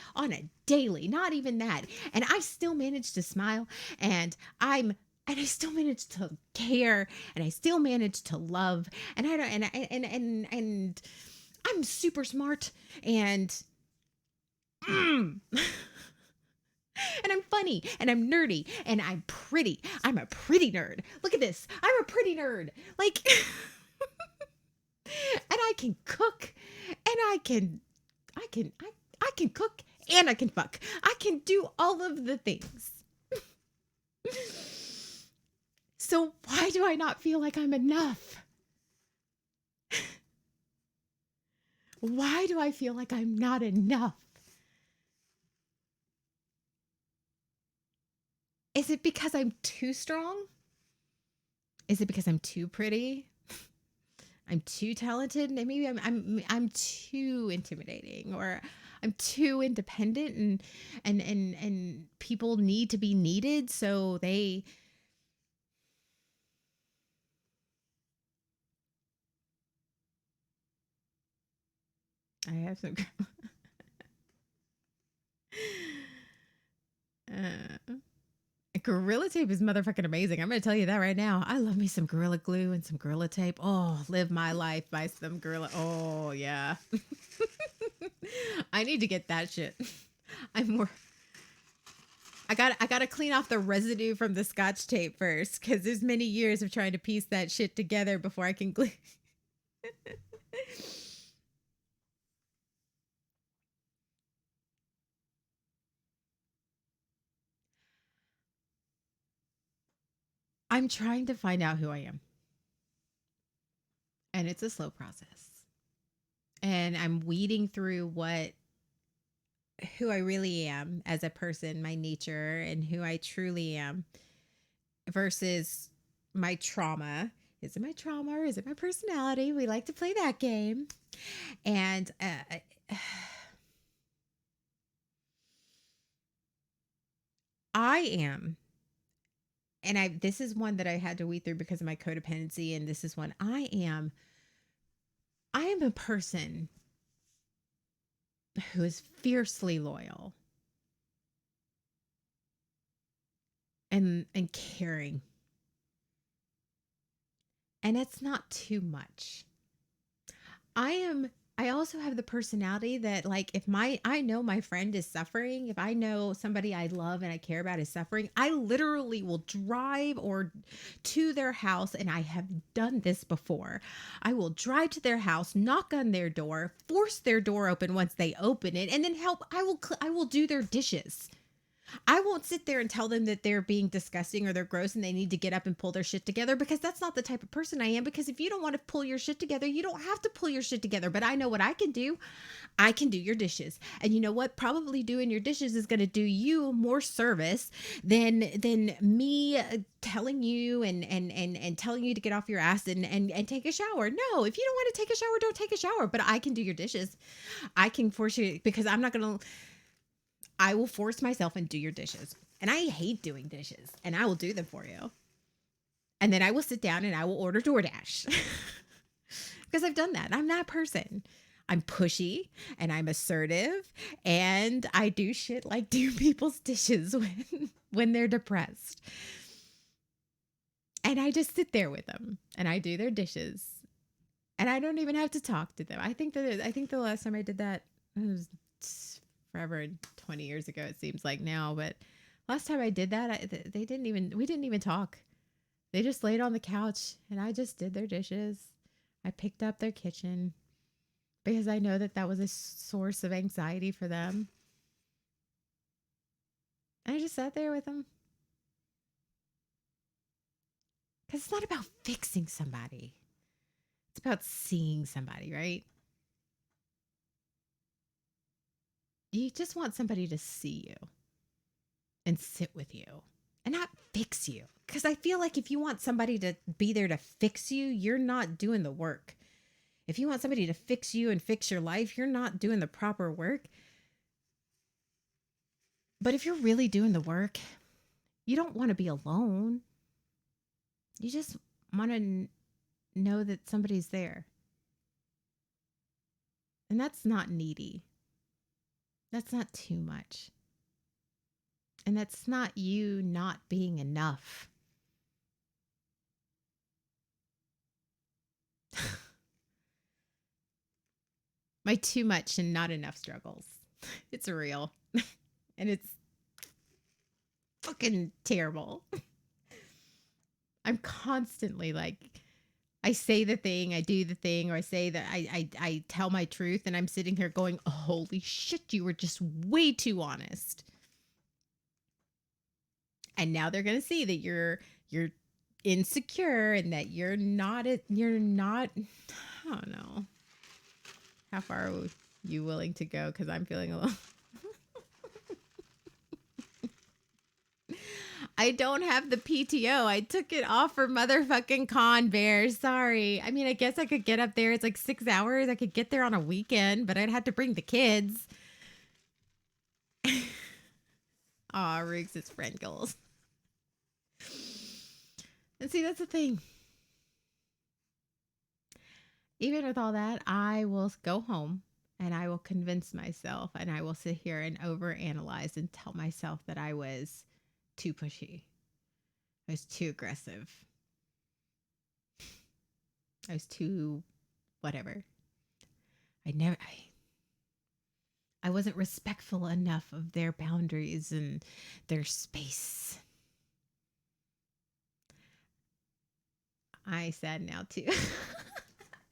not even that. And I still manage to smile and I still manage to care and I still manage to love and I don't and I'm super smart and and I'm funny and I'm nerdy and I'm pretty. I'm a pretty nerd. Look at this. I'm a pretty nerd. Like and I can cook and I can cook and I can fuck. I can do all of the things. So why do I not feel like I'm enough? Why do I feel like I'm not enough? Is it because I'm too strong? Is it because I'm too pretty? I'm too talented? Maybe I'm too intimidating, or I'm too independent, and people need to be needed, so they I have some uh, Gorilla tape is motherfucking amazing. I'm gonna tell you that right now. I love me some Gorilla Glue and some Gorilla Tape. Oh, live my life by some Gorilla. Oh yeah. I need to get that shit. I'm more. I gotta clean off the residue from the Scotch tape first, because there's many years of trying to piece that shit together before I can glue. I'm trying to find out who I am, and it's a slow process. And I'm weeding through who I really am as a person, my nature, and who I truly am versus my trauma. Is it my trauma or is it my personality? We like to play that game. And I am, and this is one that I had to weed through because of my codependency, and this is one I am a person who is fiercely loyal and caring. And it's not too much. I also have the personality that, like, if I know my friend is suffering, if I know somebody I love and I care about is suffering, I literally will drive or to their house, and I have done this before. I will drive to their house, knock on their door, force their door open once they open it, and then help. I will do their dishes. I won't sit there and tell them that they're being disgusting or they're gross and they need to get up and pull their shit together, because that's not the type of person I am. Because if you don't want to pull your shit together, you don't have to pull your shit together. But I know what I can do. I can do your dishes. And you know what? Probably doing your dishes is going to do you more service than me telling you and telling you to get off your ass and take a shower. No, if you don't want to take a shower, don't take a shower. But I can do your dishes. I can force you, because I will force myself and do your dishes. And I hate doing dishes, and I will do them for you. And then I will sit down and I will order DoorDash. Because I've done that. I'm that person. I'm pushy and I'm assertive, and I do shit like do people's dishes when they're depressed. And I just sit there with them and I do their dishes. And I don't even have to talk to them. I think the last time I did that, it was forever, 20 years ago, it seems like now, but last time I did that, we didn't even talk. They just laid on the couch and I just did their dishes. I picked up their kitchen because I know that was a source of anxiety for them. And I just sat there with them. Because it's not about fixing somebody. It's about seeing somebody, right? You just want somebody to see you and sit with you and not fix you. Because I feel like if you want somebody to be there to fix you, you're not doing the work. If you want somebody to fix you and fix your life, you're not doing the proper work. But if you're really doing the work, you don't want to be alone. You just want to know that somebody's there. And that's not needy. That's not too much. And that's not you not being enough. My too much and not enough struggles. It's real. And it's fucking terrible. I'm constantly like, I say the thing, I do the thing, or I say that I tell my truth, and I'm sitting here going, oh, holy shit, you were just way too honest. And now they're gonna see that you're insecure and that you're not I don't know How far are you willing to go? Because I'm feeling a little. I don't have the PTO. I took it off for motherfucking Con Bear. Sorry. I mean, I guess I could get up there. It's like 6 hours. I could get there on a weekend, but I'd have to bring the kids. Aw, Riggs is friend goals. And see, that's the thing. Even with all that, I will go home and I will convince myself and I will sit here and overanalyze and tell myself that I was too pushy. I was too aggressive. I was too whatever. I wasn't respectful enough of their boundaries and their space. I sad now too.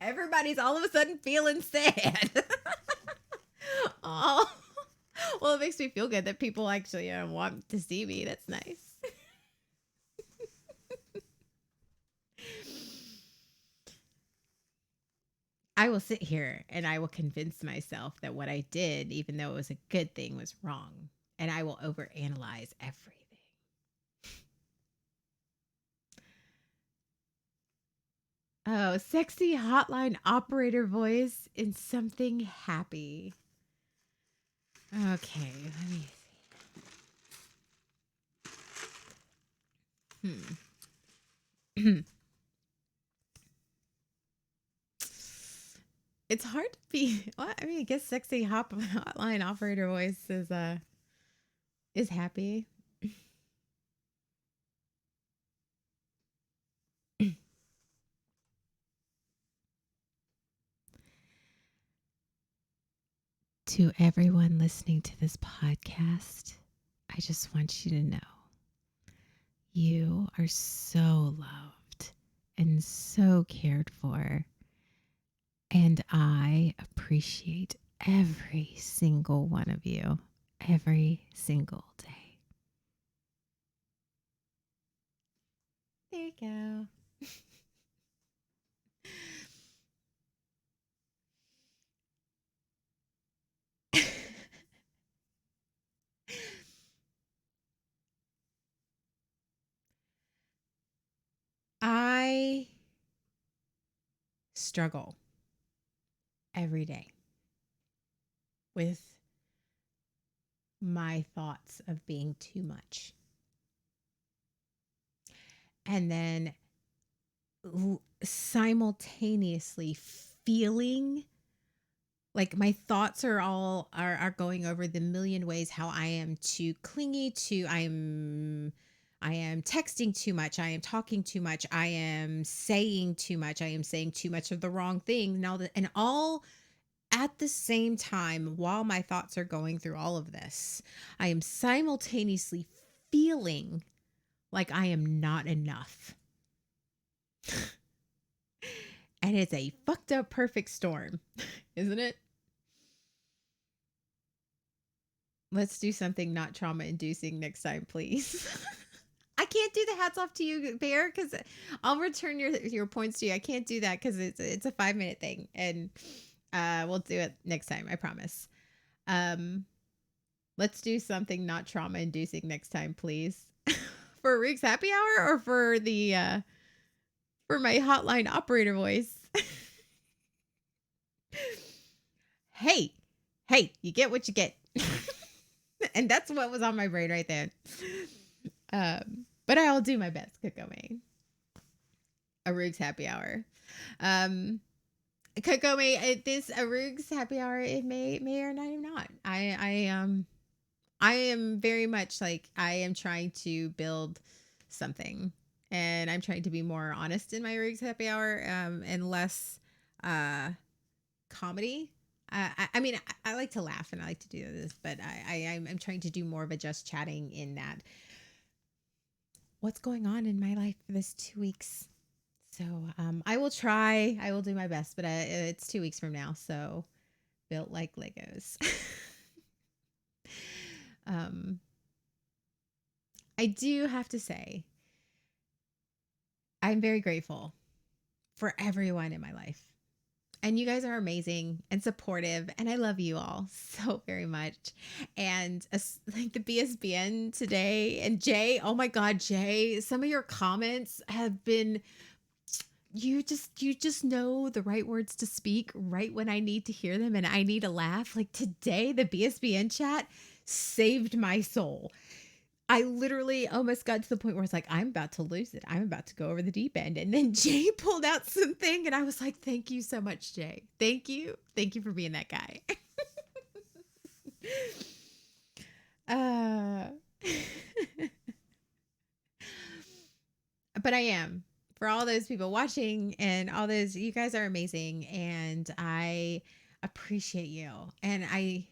Everybody's all of a sudden feeling sad. Oh, well, it makes me feel good that people actually want to see me. That's nice. I will sit here and I will convince myself that what I did, even though it was a good thing, was wrong. And I will overanalyze everything. Oh, sexy hotline operator voice in something happy. Okay, let me see. It's hard to be. Well, I mean, I guess sexy hotline operator voice is happy. To everyone listening to this podcast, I just want you to know you are so loved and so cared for. And I appreciate every single one of you every single day. There you go. I struggle every day with my thoughts of being too much. And then simultaneously feeling like my thoughts are going over the million ways how I am too clingy, I am texting too much, I am talking too much, I am saying too much, I am saying too much of the wrong thing. And all at the same time, while my thoughts are going through all of this, I am simultaneously feeling like I am not enough. And it's a fucked up perfect storm, isn't it? Let's do something not trauma inducing next time, please. I can't do the hats off to you, Bear, because I'll return your points to you. I can't do that because it's a 5-minute thing, and we'll do it next time. I promise. Let's do something not trauma inducing next time, please. For Riggs Happy Hour or for the for my hotline operator voice. Hey, you get what you get. And that's what was on my brain right then. But I'll do my best, Kokome. Arugs Happy Hour. Kokome, this Arugs Happy Hour, it may or not. I am very much like I am trying to build something, and I'm trying to be more honest in my Arugs Happy Hour, and less comedy. I mean, I like to laugh and I like to do this, but I'm trying to do more of a just chatting in that. What's going on in my life for this 2 weeks? So I will try. I will do my best, but it's 2 weeks from now. So built like Legos. I do have to say, I'm very grateful for everyone in my life. And you guys are amazing and supportive. And I love you all so very much. And like the BSBN today and Jay, oh my God, Jay, some of your comments have been, you just know the right words to speak right when I need to hear them and I need a laugh. Like today, the BSBN chat saved my soul. I literally almost got to the point where I was like, I'm about to lose it. I'm about to go over the deep end. And then Jay pulled out something and I was like, thank you so much, Jay. Thank you. Thank you for being that guy. But I am. For all those people watching and all those, you guys are amazing. And I appreciate you. And I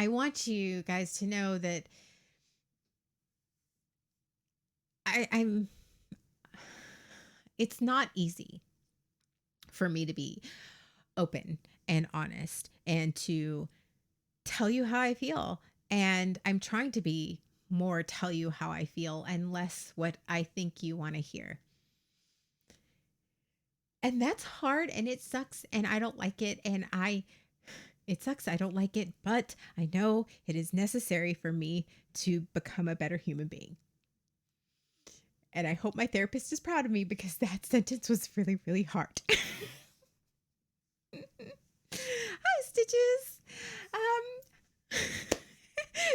want you guys to know that I'm it's not easy for me to be open and honest and to tell you how I feel. And I'm trying to be more tell you how I feel and less what I think you want to hear. And that's hard and it sucks and I don't like it. And it sucks. I don't like it, but I know it is necessary for me to become a better human being. And I hope my therapist is proud of me because that sentence was really, really hard. Hi, Stitches.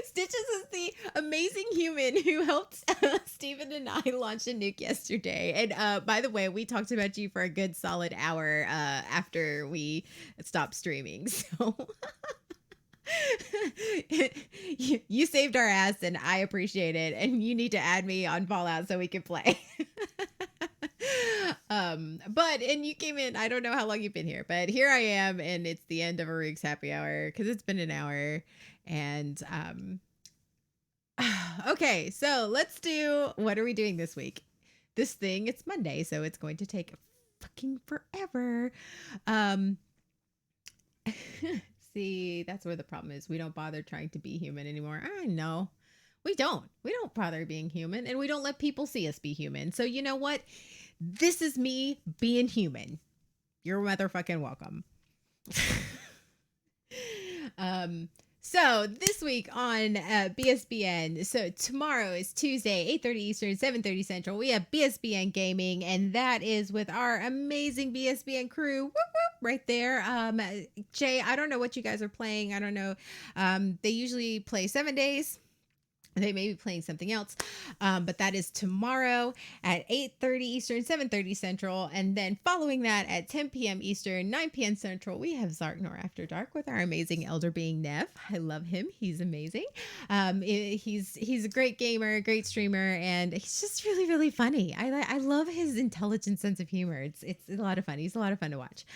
Stitches is the amazing human who helped Stephen and I launch a nuke yesterday. And by the way, we talked about you for a good solid hour after we stopped streaming. So you saved our ass and I appreciate it. And you need to add me on Fallout so we can play. And you came in, I don't know how long you've been here, but here I am and it's the end of Arugs happy hour because it's been an hour. And okay, so let's do, what are we doing this week? This thing, it's Monday, so it's going to take fucking forever. See, that's where the problem is. We don't bother trying to be human anymore. I know. We don't bother being human and we don't let people see us be human. So you know what? This is me being human. You're motherfucking welcome. So this week on BSBN, so tomorrow is Tuesday, 8:30 Eastern, 7:30 Central. We have BSBN Gaming, and that is with our amazing BSBN crew. Whoop, whoop, right there. Jay, I don't know what you guys are playing. I don't know. They usually play 7 days. They may be playing something else, but that is tomorrow at 8:30 Eastern, 7:30 Central. And then following that at 10 p.m. Eastern, 9 p.m. Central, we have Zarknor After Dark with our amazing elder being Nev. I love him. He's amazing. He's a great gamer, great streamer, and he's just really, really funny. I love his intelligent sense of humor. It's a lot of fun. He's a lot of fun to watch.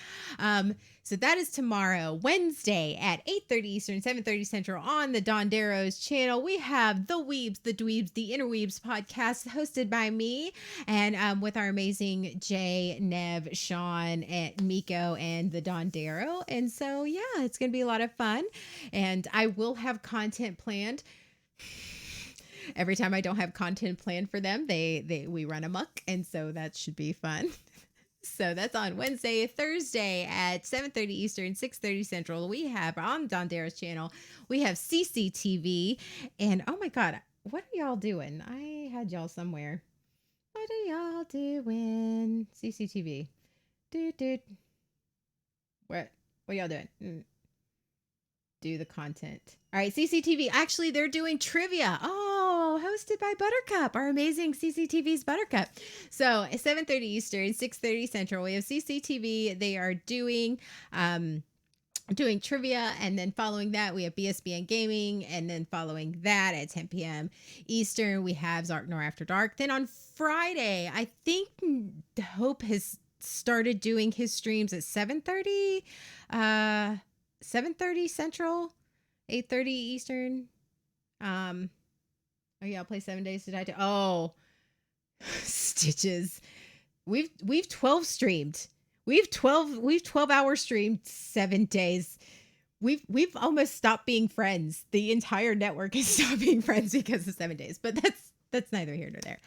So that is tomorrow, Wednesday at 8:30 Eastern, 7:30 Central on the Donderos channel. We have the Weebs, the Dweebs, the Interweebs podcast hosted by me and with our amazing Jay, Nev, Sean, and Miko, and the Dondero. And so, yeah, it's going to be a lot of fun. And I will have content planned. Every time I don't have content planned for them, we run amok. And so that should be fun. So that's on Wednesday, Thursday at 7:30 Eastern, 6:30 Central. We have on Dondero's channel, we have CCTV. And oh my God, what are y'all doing? I had y'all somewhere. What are y'all doing? CCTV. Dude. What are y'all doing? Do the content. All right, CCTV. Actually, they're doing trivia. Oh, hosted by Buttercup, our amazing CCTV's Buttercup. So 7:30 Eastern, 6:30 Central. We have CCTV. They are doing trivia, and then following that we have BSBN Gaming, and then following that at 10 p.m. Eastern we have Zarknor After Dark. Then on Friday, I think Hope has started doing his streams at 7:30 Central, 8:30 Eastern. Oh yeah, I'll play 7 days to die to. Oh, Stitches. We've 12 streamed. We've 12 hours streamed 7 days. We've almost stopped being friends. The entire network has stopped being friends because of 7 days. But that's neither here nor there.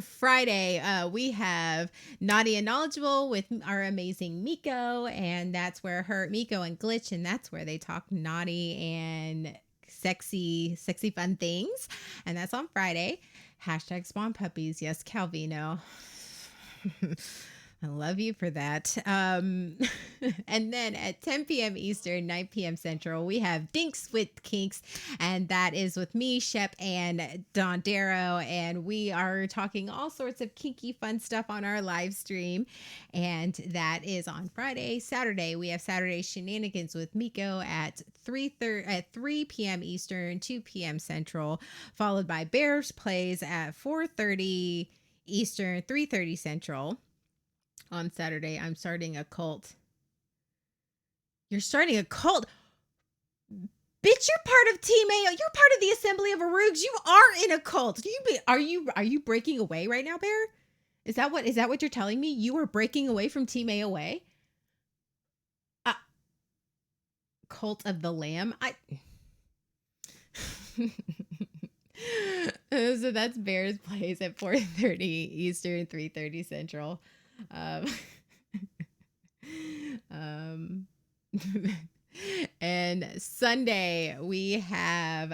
Friday, we have Naughty and Knowledgeable with our amazing Miko, and that's where Miko and Glitch, and that's where they talk naughty and sexy fun things, and that's on Friday. Hashtag spawn puppies. Yes, Calvino. I love you for that. And then at 10 p.m. Eastern, 9 p.m. Central, we have Dinks with Kinks, and that is with me, Shep, and Don Darrow, and we are talking all sorts of kinky fun stuff on our live stream, and that is on Friday. Saturday, we have Saturday Shenanigans with Miko at 3 p.m. Eastern, 2 p.m. Central, followed by Bears Plays at 4:30 Eastern, 3:30 Central. On Saturday, I'm starting a cult. You're starting a cult? Bitch, you're part of Team AO. You're part of the Assembly of Arugs. You are in a cult. Are you breaking away right now, Bear? Is that what you're telling me? You are breaking away from Team AOA? Cult of the Lamb? So that's Bears Plays at 4:30 Eastern, 3:30 Central. And Sunday we have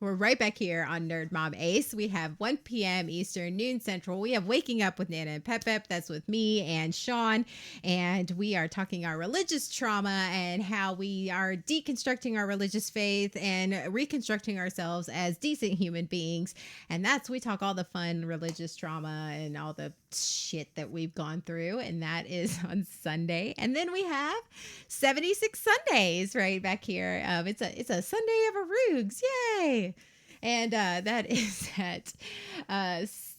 we're right back here on Nerd Mom Ace. We have 1 p.m. Eastern, noon Central. We have Waking Up with Nana and Pep Pep. That's with me and Sean. And we are talking our religious trauma and how we are deconstructing our religious faith and reconstructing ourselves as decent human beings. And we talk all the fun religious trauma and all the shit that we've gone through. And that is on Sunday. And then we have 76 Sundays right back here. It's a Sunday of Arugs. Yay! And that is at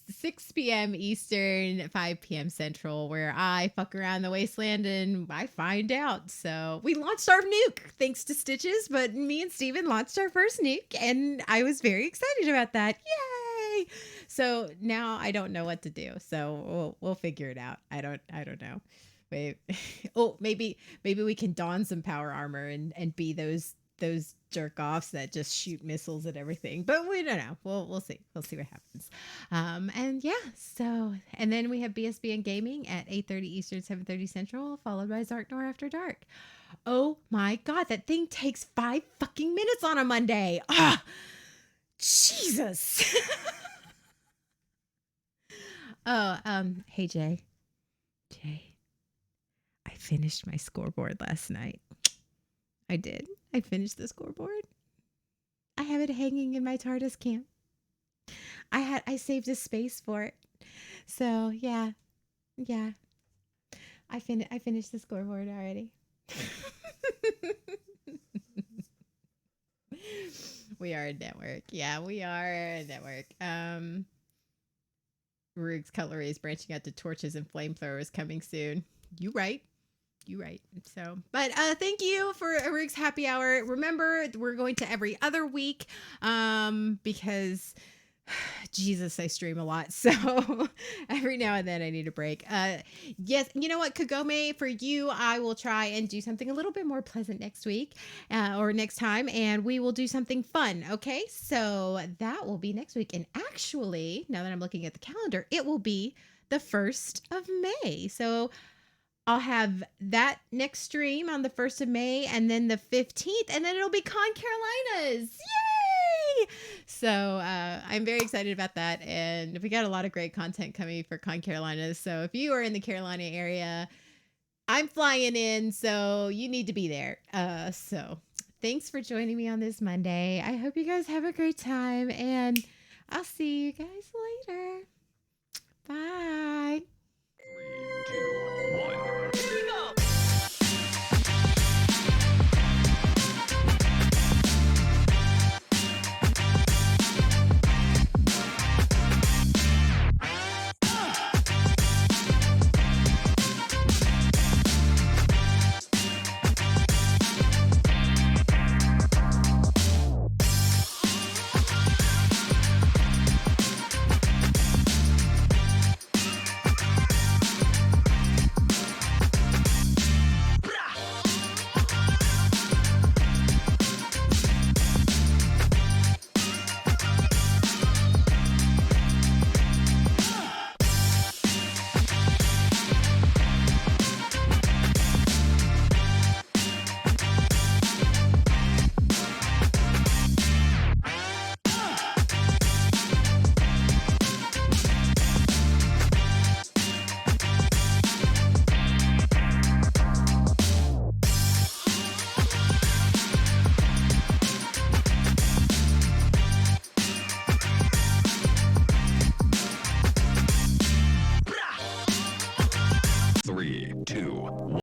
6 p.m. Eastern, 5 p.m. Central, where I fuck around the wasteland and I find out. So we launched our nuke thanks to Stitches, but me and Steven launched our first nuke, and I was very excited about that. Yay! So now I don't know what to do. So we'll figure it out. I don't know. Wait. Oh, maybe we can don some power armor and be those jerk offs that just shoot missiles at everything, but we don't know. We'll see what happens. And yeah, so, and then we have BSB Gaming at 8:30 Eastern, 7:30 Central, followed by Zarknor After Dark. Oh my god, that thing takes 5 fucking minutes on a Monday. Jesus. Hey Jay, I finished my scoreboard last night. I did. I finished the scoreboard. I have it hanging in my TARDIS camp. I saved a space for it. So yeah. I finished the scoreboard already. We are a network. Yeah, we are a network. Rig's Cutlery is branching out to torches and flamethrowers coming soon. You right. So, but thank you for Rig's Happy Hour. Remember, we're going to every other week because Jesus, I stream a lot. So every now and then I need a break. Yes, you know what, Kagome, for you, I will try and do something a little bit more pleasant next week or next time, and we will do something fun. Okay, so that will be next week. And actually, now that I'm looking at the calendar, it will be the 1st of May. So I'll have that next stream on the 1st of May and then the 15th, and then it'll be Con Carolinas. Yay! So I'm very excited about that. And we got a lot of great content coming for Con Carolinas. So if you are in the Carolina area, I'm flying in, so you need to be there. So thanks for joining me on this Monday. I hope you guys have a great time, and I'll see you guys later. Bye. 3, 2,